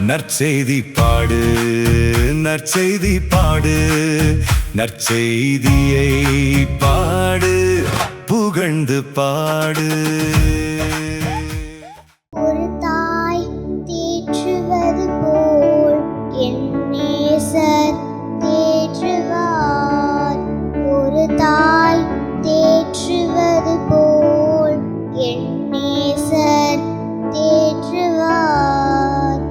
நற்செய்தி பாடு, நற்செய்தி பாடு, நற்செய்தியை பாடு, புகழ்ந்து பாடு. ஒரு தாய் தேற்றுவது போல் என் நேசர் தேற்றுவார். ஒரு தாய் தேற்றுவது போல் என் நேசர் தேற்றுவார்.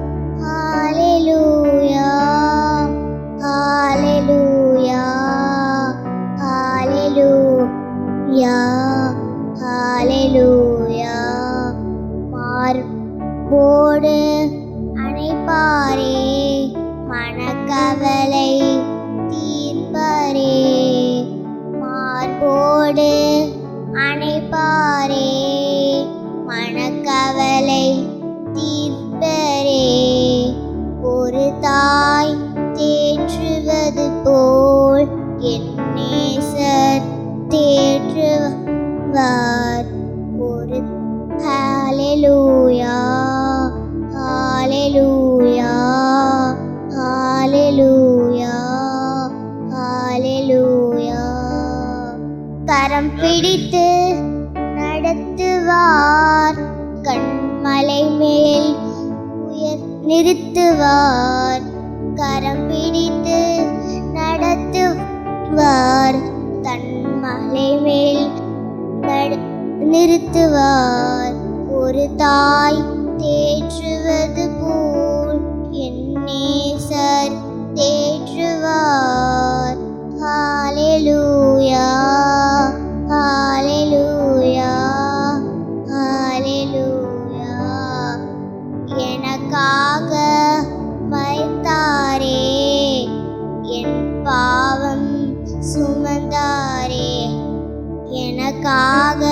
ஹalleluya, ஹalleluya, ஹalleluya, ஹalleluya. மார்போடு அணைப்பாரே, மனக்கவலை தீர்ப்பாரே. மார்போடு அணைப்பாரே, மனக்கவலை தீர்ப்பரே. ஒரு தாய் தேற்றுவது போல் என் நேசர் தேற்றுவார். ஒரு ஹalleluya, ஹalleluya, ஹalleluya, ஹalleluya. கரம் பிடித்து நடத்துவார், கண்மலை மேல் உயர் நிறுத்துவார். கரம் பிடித்து நடத்துவார், தன்மலை மேல் நிறுத்துவார். ஒரு தாய் தேற்றுவது போல் என் நேசர் தேற்றுவார். ஹalleluya, ஹalleluya, ஹalleluya. எனக்காக மரித்தாரே, என் பாவம் சுமந்தாரே. எனக்காக